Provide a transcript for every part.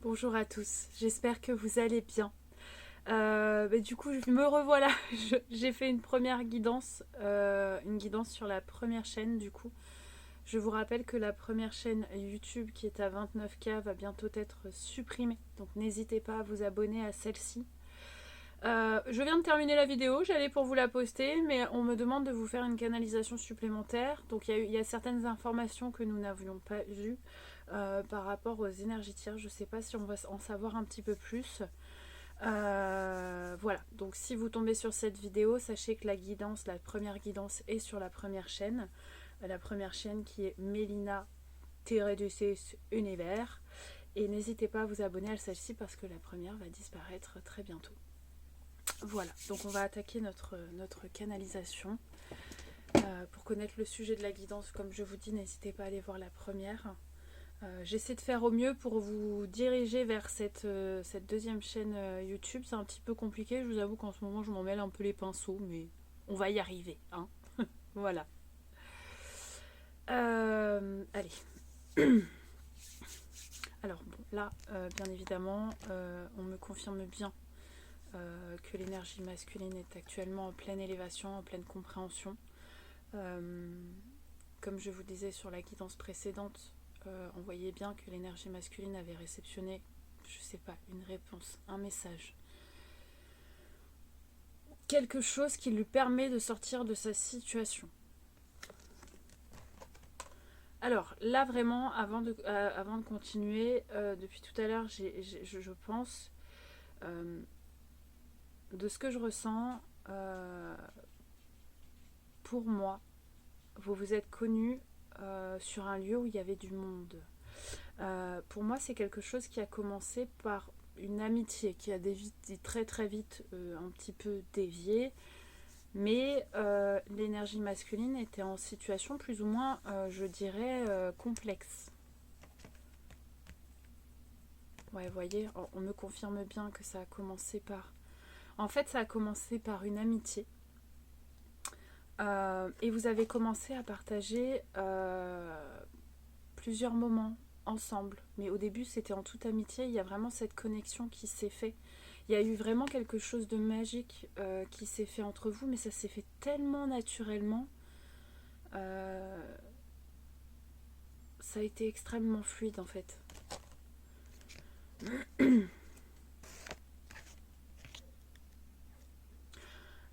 Bonjour à tous, j'espère que vous allez bien. Du coup, je me revoilà. J'ai fait une guidance sur la première chaîne. Du coup, je vous rappelle que la première chaîne YouTube qui est à 29K va bientôt être supprimée. Donc, n'hésitez pas à vous abonner à celle-ci. Je viens de terminer la vidéo, j'allais pour vous la poster, mais on me demande de vous faire une canalisation supplémentaire. Donc il y a certaines informations que nous n'avions pas vues par rapport aux énergies tierces. Je ne sais pas si on va en savoir un petit peu plus. Voilà, donc si vous tombez sur cette vidéo, sachez que la première guidance est sur la première chaîne. La première chaîne qui est Mélina-DCS Univers. Et n'hésitez pas à vous abonner à celle-ci parce que la première va disparaître très bientôt. Voilà, donc on va attaquer notre canalisation. Pour connaître le sujet de la guidance, comme je vous dis, n'hésitez pas à aller voir la première. J'essaie de faire au mieux pour vous diriger vers cette deuxième chaîne YouTube. C'est un petit peu compliqué, je vous avoue qu'en ce moment je m'en mêle un peu les pinceaux, mais on va y arriver, hein. Voilà. Allez. Alors bon, là, bien évidemment, on me confirme bien que l'énergie masculine est actuellement en pleine élévation, en pleine compréhension. Comme je vous disais sur la guidance précédente, on voyait bien que l'énergie masculine avait réceptionné, je sais pas, une réponse, un message. Quelque chose qui lui permet de sortir de sa situation. Alors là vraiment, avant de continuer, depuis tout à l'heure, je pense, de ce que je ressens, pour moi, vous vous êtes connus sur un lieu où il y avait du monde. Pour moi, c'est quelque chose qui a commencé par une amitié qui a très très vite un petit peu dévié. Mais l'énergie masculine était en situation plus ou moins, je dirais, complexe. Ouais, vous voyez, on me confirme bien que ça a commencé par... En fait, ça a commencé par une amitié. Et vous avez commencé à partager plusieurs moments ensemble. Mais au début, c'était en toute amitié. Il y a vraiment cette connexion qui s'est faite. Il y a eu vraiment quelque chose de magique qui s'est fait entre vous, mais ça s'est fait tellement naturellement. Ça a été extrêmement fluide en fait.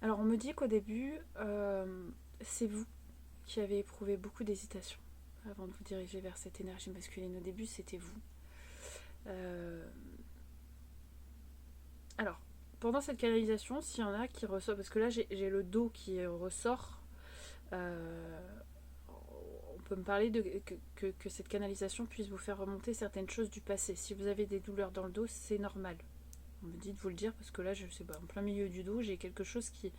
Alors on me dit qu'au début, c'est vous qui avez éprouvé beaucoup d'hésitation avant de vous diriger vers cette énergie masculine. Au début, c'était vous. Alors, pendant cette canalisation, s'il y en a qui ressort, parce que là j'ai le dos qui ressort, on peut me parler de que cette canalisation puisse vous faire remonter certaines choses du passé. Si vous avez des douleurs dans le dos, c'est normal. On me dit de vous le dire parce que là, je sais pas, en plein milieu du dos, j'ai quelque chose qui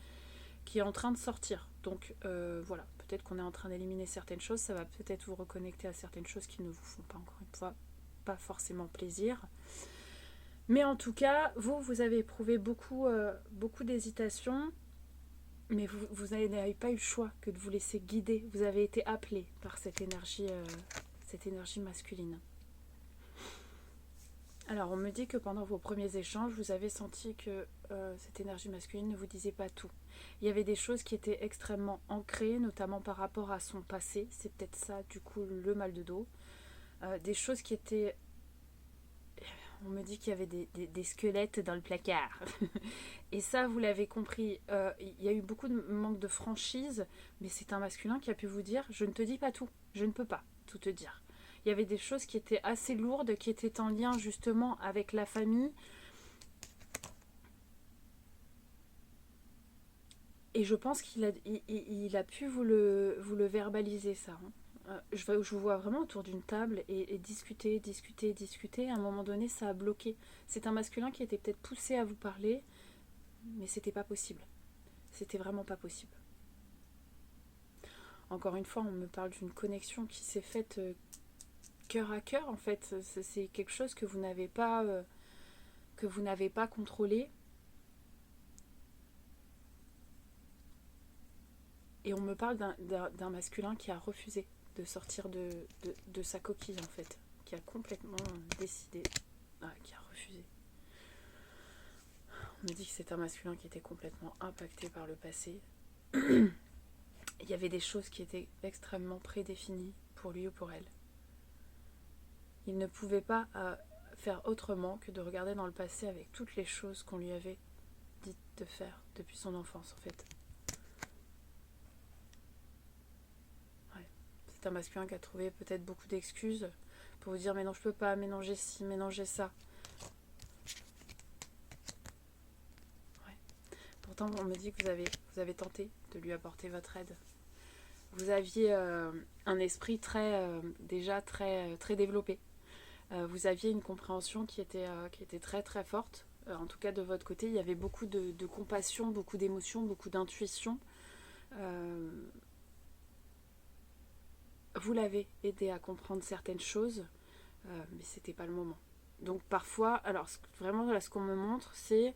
est en train de sortir. Donc voilà, peut-être qu'on est en train d'éliminer certaines choses, ça va peut-être vous reconnecter à certaines choses qui ne vous font pas, encore une fois, pas forcément plaisir. Mais en tout cas, vous avez éprouvé beaucoup d'hésitation, mais vous n'avez pas eu le choix que de vous laisser guider. Vous avez été appelé par cette énergie masculine. Alors, on me dit que pendant vos premiers échanges, vous avez senti que cette énergie masculine ne vous disait pas tout. Il y avait des choses qui étaient extrêmement ancrées, notamment par rapport à son passé. C'est peut-être ça, du coup, le mal de dos. Des choses qui étaient... On me dit qu'il y avait des squelettes dans le placard. Et ça, vous l'avez compris. Il y a eu beaucoup de manque de franchise, mais c'est un masculin qui a pu vous dire « Je ne te dis pas tout. Je ne peux pas tout te dire. » Il y avait des choses qui étaient assez lourdes, qui étaient en lien justement avec la famille. Et je pense qu'il a pu vous le verbaliser, ça. Je vous vois vraiment autour d'une table et discuter. À un moment donné, ça a bloqué. C'est un masculin qui était peut-être poussé à vous parler, mais c'était pas possible. C'était vraiment pas possible. Encore une fois, on me parle d'une connexion qui s'est faite cœur à cœur, en fait. C'est quelque chose que vous n'avez pas contrôlé. Et on me parle d'un masculin qui a refusé de sortir de sa coquille, en fait. Qui a complètement décidé, On me dit que c'est un masculin qui était complètement impacté par le passé. Il y avait des choses qui étaient extrêmement prédéfinies pour lui ou pour elle. Il ne pouvait pas faire autrement que de regarder dans le passé avec toutes les choses qu'on lui avait dites de faire depuis son enfance, en fait. Ouais. C'est un masculin qui a trouvé peut-être beaucoup d'excuses pour vous dire mais non, je peux pas, mélanger ci, mélanger ça. Ouais. Pourtant, on me dit que vous avez tenté de lui apporter votre aide. Vous aviez un esprit déjà très développé. Vous aviez une compréhension qui était très très forte. En tout cas de votre côté, il y avait beaucoup de compassion, beaucoup d'émotion, beaucoup d'intuition. Vous l'avez aidé à comprendre certaines choses, mais c'était pas le moment. Donc parfois, alors vraiment là, ce qu'on me montre, c'est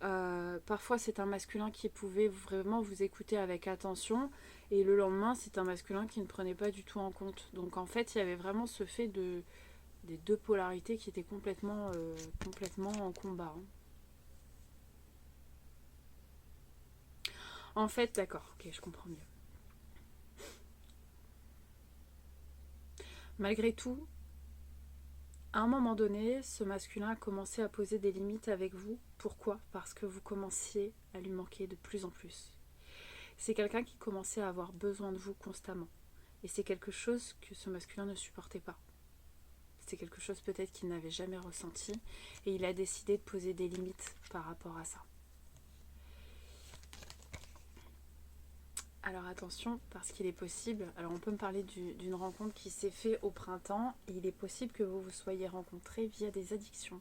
parfois c'est un masculin qui pouvait vraiment vous écouter avec attention, et le lendemain c'est un masculin qui ne prenait pas du tout en compte. Donc en fait, il y avait vraiment ce fait des deux polarités qui étaient complètement en combat. Hein. En fait, d'accord, ok, je comprends mieux. Malgré tout, à un moment donné, ce masculin a commencé à poser des limites avec vous. Pourquoi ? Parce que vous commenciez à lui manquer de plus en plus. C'est quelqu'un qui commençait à avoir besoin de vous constamment. Et c'est quelque chose que ce masculin ne supportait pas. C'est quelque chose peut-être qu'il n'avait jamais ressenti. Et il a décidé de poser des limites par rapport à ça. Alors attention, parce qu'il est possible, alors on peut me parler d'une rencontre qui s'est faite au printemps, et il est possible que vous vous soyez rencontrés via des addictions.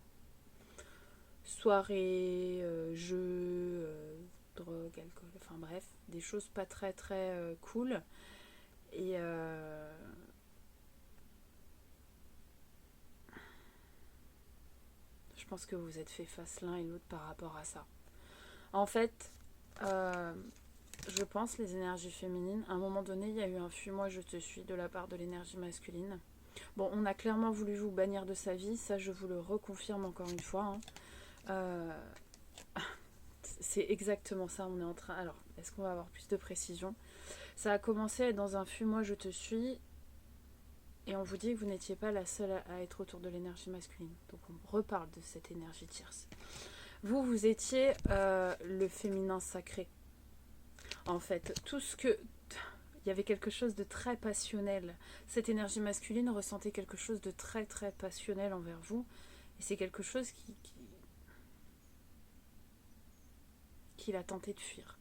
Soirées, jeux, drogue, alcool, enfin bref, des choses pas très très cool. Et je pense que vous vous êtes fait face l'un et l'autre par rapport à ça. En fait, je pense, les énergies féminines, à un moment donné, il y a eu un fuis-moi, je te suis de la part de l'énergie masculine. Bon, on a clairement voulu vous bannir de sa vie, ça je vous le reconfirme encore une fois. Hein. C'est exactement ça, on est en train... Alors, est-ce qu'on va avoir plus de précision ? Ça a commencé à être dans un fuis-moi, je te suis, et on vous dit que vous n'étiez pas la seule à être autour de l'énergie masculine. Donc on reparle de cette énergie tierce. Vous étiez le féminin sacré. En fait, tout ce que... Il y avait quelque chose de très passionnel. Cette énergie masculine ressentait quelque chose de très très passionnel envers vous. Et c'est quelque chose qu'il a tenté de fuir.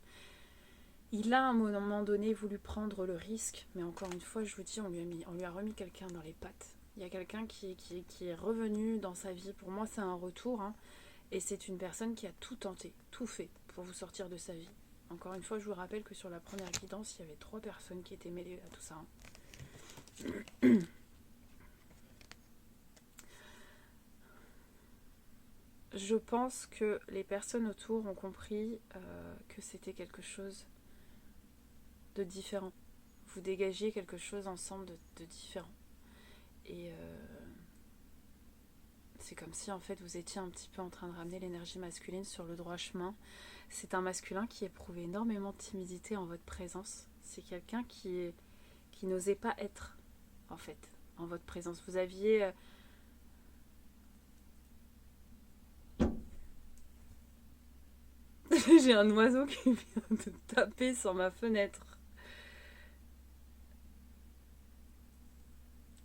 Il a à un moment donné voulu prendre le risque, mais encore une fois, je vous dis, on lui a remis quelqu'un dans les pattes. Il y a quelqu'un qui est revenu dans sa vie. Pour moi, c'est un retour. Hein, et c'est une personne qui a tout tenté, tout fait pour vous sortir de sa vie. Encore une fois, je vous rappelle que sur la première guidance, il y avait 3 personnes qui étaient mêlées à tout ça. Hein. Je pense que les personnes autour ont compris que c'était quelque chose de différent. Vous dégagiez quelque chose ensemble de différent. Et c'est comme si en fait vous étiez un petit peu en train de ramener l'énergie masculine sur le droit chemin. C'est un masculin qui éprouve énormément de timidité en votre présence. C'est quelqu'un qui n'osait pas être en fait en votre présence. Vous aviez... J'ai un oiseau qui vient de taper sur ma fenêtre.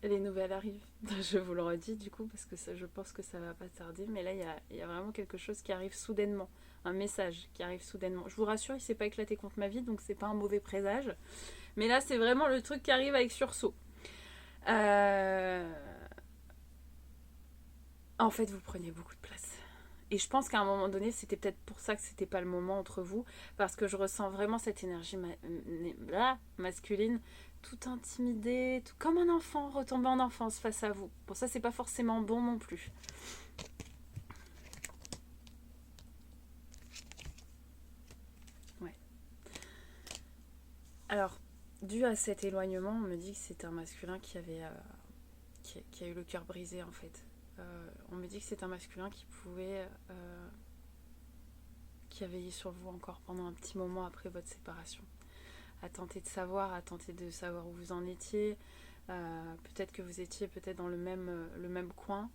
Les nouvelles arrivent. Je vous le redis du coup parce que ça, je pense que ça va pas tarder. Mais là, il y a vraiment quelque chose qui arrive soudainement. Un message qui arrive soudainement. Je vous rassure, il s'est pas éclaté contre ma vie, donc c'est pas un mauvais présage. Mais là, c'est vraiment le truc qui arrive avec sursaut. En fait, vous preniez beaucoup de place. Et je pense qu'à un moment donné, c'était peut-être pour ça que c'était pas le moment entre vous, parce que je ressens vraiment cette énergie masculine, tout intimidé, tout comme un enfant, retombé en enfance face à vous. Pour ça, c'est pas forcément bon non plus. Ouais. Alors, dû à cet éloignement, on me dit que c'est un masculin qui avait, qui a eu le cœur brisé en fait. On me dit que c'est un masculin qui pouvait qui a veillé sur vous encore pendant un petit moment après votre séparation. À tenter de savoir où vous en étiez. Peut-être que vous étiez peut-être dans le même coin.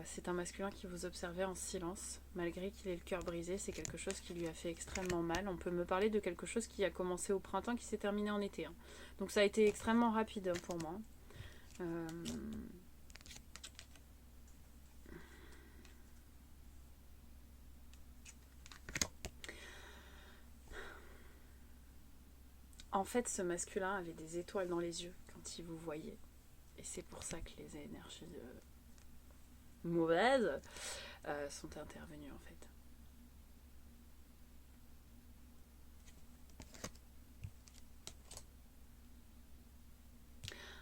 C'est un masculin qui vous observait en silence, malgré qu'il ait le cœur brisé. C'est quelque chose qui lui a fait extrêmement mal. On peut me parler de quelque chose qui a commencé au printemps, qui s'est terminé en été. Donc ça a été extrêmement rapide pour moi. En fait, ce masculin avait des étoiles dans les yeux quand il vous voyait. Et c'est pour ça que les énergies mauvaises sont intervenues en fait.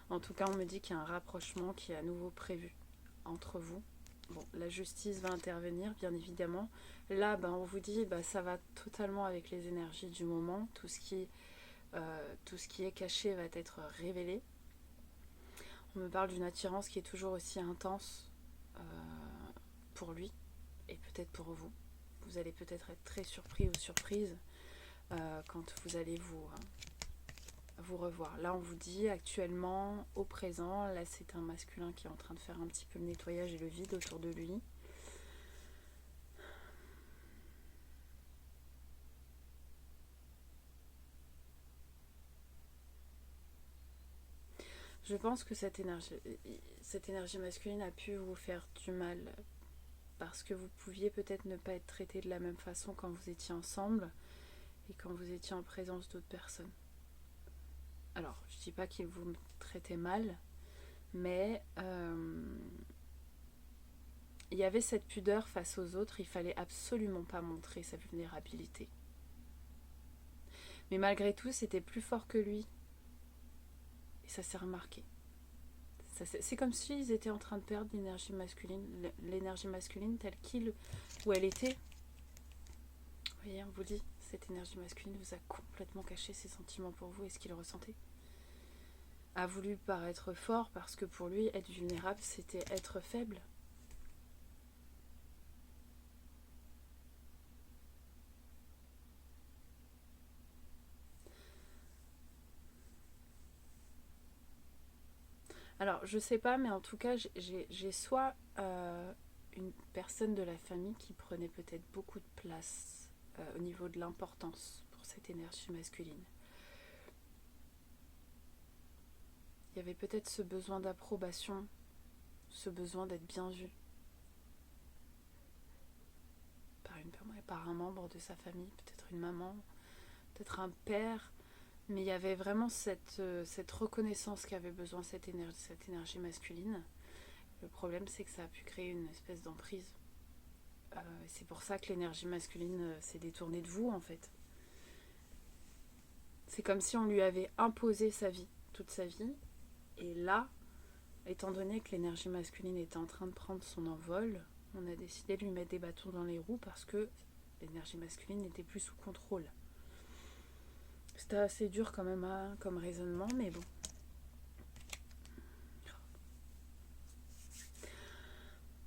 En tout cas, on me dit qu'il y a un rapprochement qui est à nouveau prévu entre vous. Bon, la justice va intervenir, bien évidemment. Là, on vous dit, ça va totalement avec les énergies du moment. Tout ce qui est caché va être révélé. On me parle d'une attirance qui est toujours aussi intense pour lui et peut-être pour vous. Vous allez peut-être être très surpris ou surprise quand vous allez vous revoir. Là, on vous dit actuellement, au présent, là c'est un masculin qui est en train de faire un petit peu le nettoyage et le vide autour de lui. Je pense que cette énergie masculine a pu vous faire du mal parce que vous pouviez peut-être ne pas être traité de la même façon quand vous étiez ensemble et quand vous étiez en présence d'autres personnes. Alors, je ne dis pas qu'il vous traitait mal, mais il y avait cette pudeur face aux autres, il fallait absolument pas montrer sa vulnérabilité. Mais malgré tout, c'était plus fort que lui. Et ça s'est remarqué. C'est comme s'ils étaient en train de perdre l'énergie masculine telle qu'il ou elle était. Vous voyez, on vous dit, cette énergie masculine vous a complètement caché ses sentiments pour vous et ce qu'il ressentait. A voulu paraître fort parce que pour lui, être vulnérable, c'était être faible. Alors, je sais pas, mais en tout cas, j'ai soit une personne de la famille qui prenait peut-être beaucoup de place au niveau de l'importance pour cette énergie masculine. Il y avait peut-être ce besoin d'approbation, ce besoin d'être bien vu par un membre de sa famille, peut-être une maman, peut-être un père, mais il y avait vraiment cette reconnaissance qu'avait besoin cette énergie masculine. Le problème, c'est que ça a pu créer une espèce d'emprise. C'est pour ça que l'énergie masculine s'est détournée de vous, en fait. C'est comme si on lui avait imposé sa vie, toute sa vie. Et là, étant donné que l'énergie masculine était en train de prendre son envol, on a décidé de lui mettre des bâtons dans les roues parce que l'énergie masculine n'était plus sous contrôle. C'était assez dur quand même comme raisonnement, mais bon.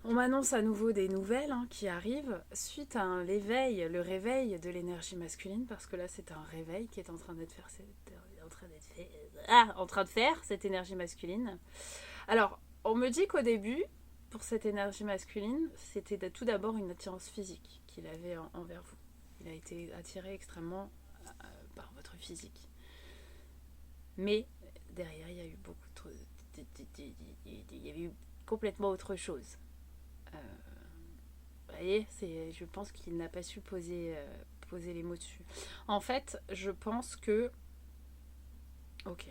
On m'annonce à nouveau des nouvelles qui arrivent suite à le réveil de l'énergie masculine, parce que là c'est un réveil qui est en train de faire cette énergie masculine. Alors, on me dit qu'au début, pour cette énergie masculine, c'était tout d'abord une attirance physique qu'il avait envers vous. Il a été attiré extrêmement par votre physique. Mais derrière, il y a eu il y avait eu complètement autre chose. Vous voyez, je pense qu'il n'a pas su poser les mots dessus. En fait, je pense que... Ok.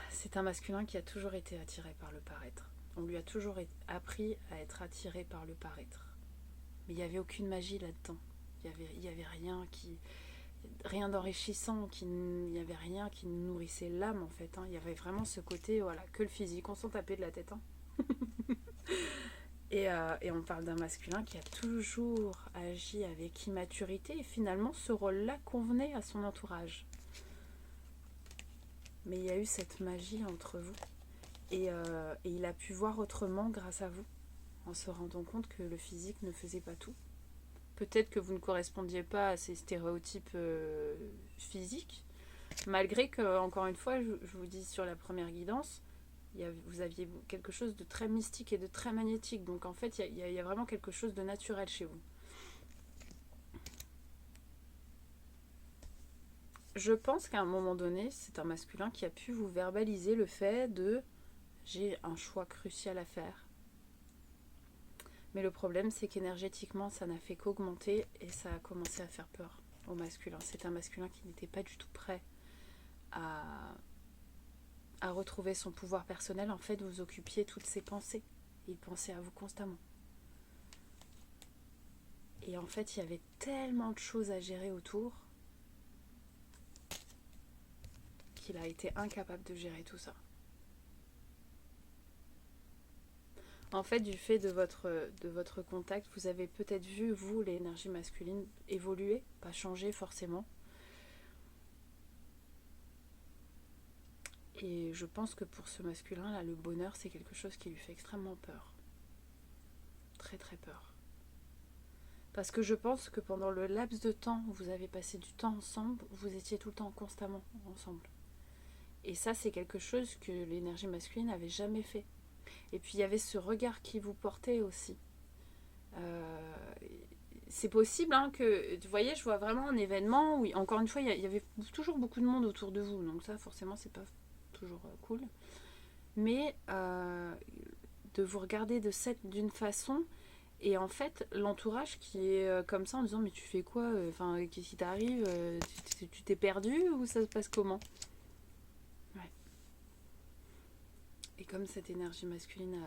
C'est un masculin qui a toujours été attiré par le paraître. On lui a toujours appris à être attiré par le paraître. Mais il n'y avait aucune magie là-dedans. Il y avait rien d'enrichissant, il n'y avait rien qui nourrissait l'âme en fait. Il y avait vraiment ce côté, voilà, que le physique, on s'en tapait de la tête. Et on parle d'un masculin qui a toujours agi avec immaturité et finalement ce rôle-là convenait à son entourage. Mais il y a eu cette magie entre vous et il a pu voir autrement grâce à vous. en se rendant compte que le physique ne faisait pas tout. Peut-être que vous ne correspondiez pas à ces stéréotypes physiques, malgré que, encore une fois, je vous dis sur la première guidance, vous aviez quelque chose de très mystique et de très magnétique. Donc en fait, il y a vraiment quelque chose de naturel chez vous. Je pense qu'à un moment donné, c'est un masculin qui a pu vous verbaliser le fait de j'ai un choix crucial à faire. Mais le problème, c'est qu'énergétiquement, ça n'a fait qu'augmenter et ça a commencé à faire peur au masculin. C'est un masculin qui n'était pas du tout prêt à retrouver son pouvoir personnel. En fait, vous occupiez toutes ses pensées. Il pensait à vous constamment. Et en fait, il y avait tellement de choses à gérer autour qu'il a été incapable de gérer tout ça. En fait, du fait de votre contact, vous avez peut-être vu, vous, l'énergie masculine, évoluer, pas changer forcément. Et je pense que pour ce masculin-là, le bonheur, c'est quelque chose qui lui fait extrêmement peur. Très très peur. Parce que je pense que pendant le laps de temps où vous avez passé du temps ensemble, vous étiez tout le temps constamment ensemble. Et ça, c'est quelque chose que l'énergie masculine n'avait jamais fait. Et puis, il y avait ce regard qui vous portait aussi. C'est possible que, vous voyez, je vois vraiment un événement où, encore une fois, il y avait toujours beaucoup de monde autour de vous. Donc ça, forcément, c'est pas toujours cool. Mais de vous regarder d'une façon, et en fait, l'entourage qui est comme ça en disant mais tu fais quoi, qu'est-ce qui t'arrive, tu t'es perdu ou ça se passe comment? Ouais. Et comme cette énergie masculine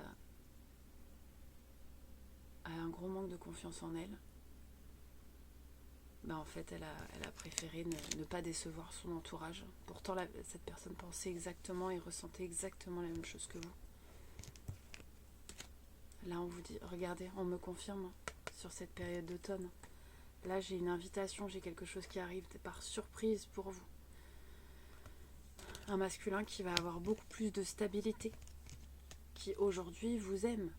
a un gros manque de confiance en elle, en fait, elle a préféré ne pas décevoir son entourage. Pourtant, cette personne pensait exactement et ressentait exactement la même chose que vous. Là, on vous dit, regardez, on me confirme sur cette période d'automne. Là, j'ai une invitation, j'ai quelque chose qui arrive par surprise pour vous. Un masculin qui va avoir beaucoup plus de stabilité, qui aujourd'hui vous aime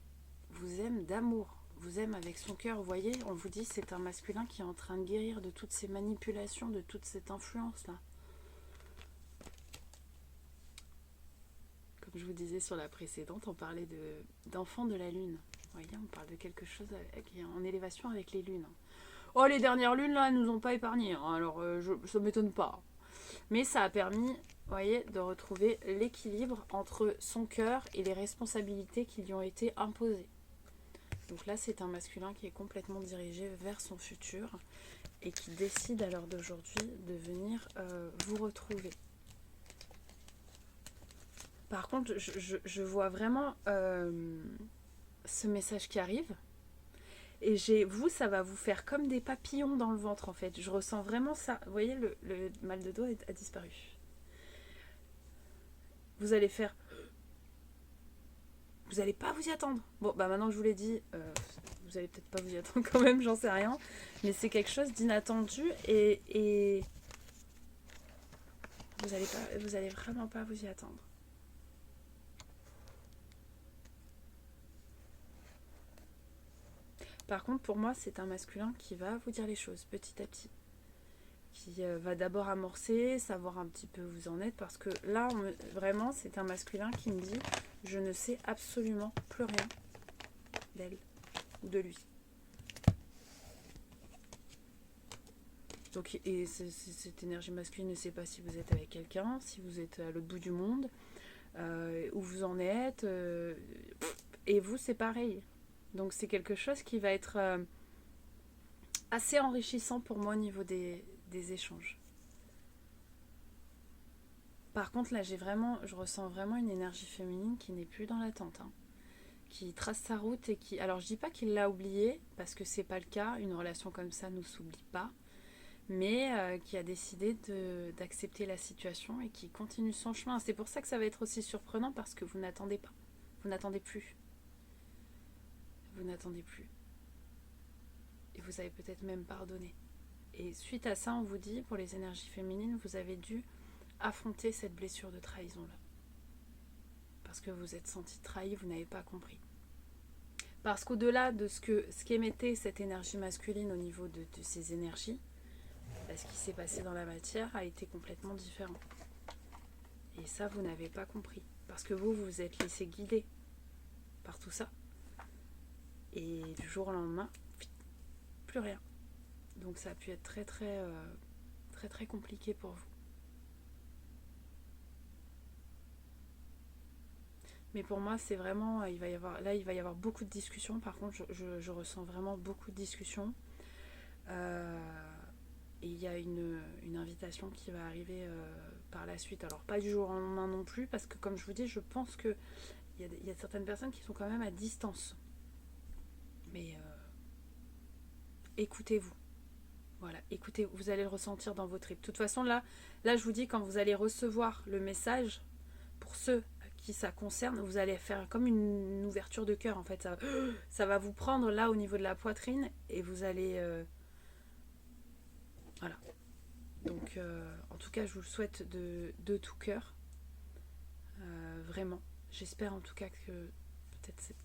d'amour, vous aime avec son cœur. Vous voyez, on vous dit, c'est un masculin qui est en train de guérir de toutes ces manipulations, de toute cette influence-là. Comme je vous disais sur la précédente, on parlait d'enfants de la lune. Vous voyez, on parle de quelque chose qui est en élévation avec les lunes. Oh, les dernières lunes, là, elles nous ont pas épargné. Alors, ça ne m'étonne pas. Mais ça a permis, vous voyez, de retrouver l'équilibre entre son cœur et les responsabilités qui lui ont été imposées. Donc là, c'est un masculin qui est complètement dirigé vers son futur et qui décide à l'heure d'aujourd'hui de venir vous retrouver. Par contre, je vois vraiment ce message qui arrive. Et ça va vous faire comme des papillons dans le ventre, en fait. Je ressens vraiment ça. Vous voyez, le mal de dos a disparu. Vous allez faire... Vous n'allez pas vous y attendre. Bon, maintenant que je vous l'ai dit, vous allez peut-être pas vous y attendre quand même, j'en sais rien. Mais c'est quelque chose d'inattendu et vous allez vraiment pas vous y attendre. Par contre, pour moi, c'est un masculin qui va vous dire les choses petit à petit. Qui va d'abord amorcer, savoir un petit peu où vous en êtes. Parce que là, vraiment, c'est un masculin qui me dit « Je ne sais absolument plus rien d'elle ou de lui ». Donc, et cette énergie masculine ne sait pas si vous êtes avec quelqu'un, si vous êtes à l'autre bout du monde, où vous en êtes. Et vous, c'est pareil. Donc c'est quelque chose qui va être assez enrichissant pour moi au niveau des échanges. Par contre, là, je ressens vraiment une énergie féminine qui n'est plus dans l'attente, qui trace sa route et qui... Alors, je dis pas qu'il l'a oublié, parce que c'est pas le cas, une relation comme ça ne s'oublie pas, mais qui a décidé d'accepter la situation et qui continue son chemin. C'est pour ça que ça va être aussi surprenant, parce que vous n'attendez pas, vous n'attendez plus. Vous n'attendez plus. Et vous avez peut-être même pardonné. Et suite à ça, on vous dit, pour les énergies féminines, vous avez dû affronter cette blessure de trahison-là. Parce que vous êtes senti trahi, vous n'avez pas compris. Parce qu'au-delà de ce qu'émettait cette énergie masculine au niveau de ces énergies, bah, ce qui s'est passé dans la matière a été complètement différent. Et ça, vous n'avez pas compris. Parce que vous vous êtes laissé guider par tout ça. Et du jour au lendemain, plus rien. Donc ça a pu être très très compliqué pour vous. Mais pour moi, c'est vraiment, il va y avoir beaucoup de discussions. Par contre, je ressens vraiment beaucoup de discussions. Et il y a une invitation qui va arriver par la suite. Alors pas du jour au lendemain non plus, parce que comme je vous dis, je pense que il y a certaines personnes qui sont quand même à distance. Mais écoutez-vous. Voilà, écoutez, vous allez le ressentir dans vos tripes. De toute façon, là, je vous dis, quand vous allez recevoir le message, pour ceux à qui ça concerne, vous allez faire comme une ouverture de cœur, en fait. Ça va vous prendre là au niveau de la poitrine et vous allez... voilà. Donc, en tout cas, je vous le souhaite de tout cœur. Vraiment. J'espère en tout cas que peut-être cette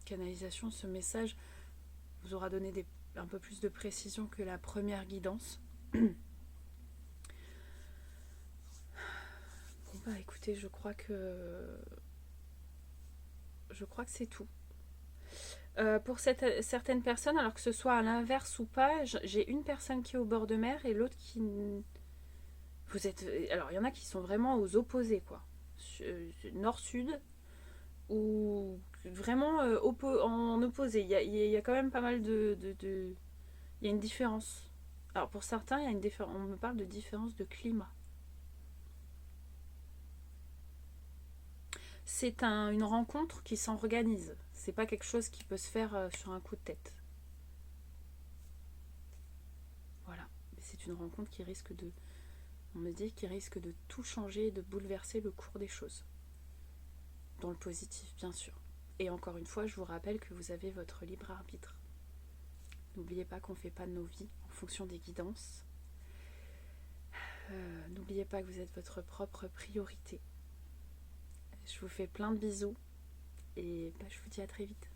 canalisation, ce message, vous aura donné un peu plus de précision que la première guidance. Bon bah écoutez, je crois que c'est tout. Pour certaines personnes, alors que ce soit à l'inverse ou pas, j'ai une personne qui est au bord de mer et l'autre qui... Vous êtes... Alors il y en a qui sont vraiment aux opposés, quoi. Nord-sud, ou vraiment en opposé. Il y a quand même pas mal il y a une différence. Alors pour certains, il y a une différence. On me parle de différence de climat. C'est une rencontre qui s'organise. C'est pas quelque chose qui peut se faire sur un coup de tête. Voilà. C'est une rencontre qui risque de... On me dit qu'il risque de tout changer et de bouleverser le cours des choses. Dans le positif, bien sûr. Et encore une fois, je vous rappelle que vous avez votre libre arbitre. N'oubliez pas qu'on ne fait pas nos vies en fonction des guidances. N'oubliez pas que vous êtes votre propre priorité. Je vous fais plein de bisous et je vous dis à très vite.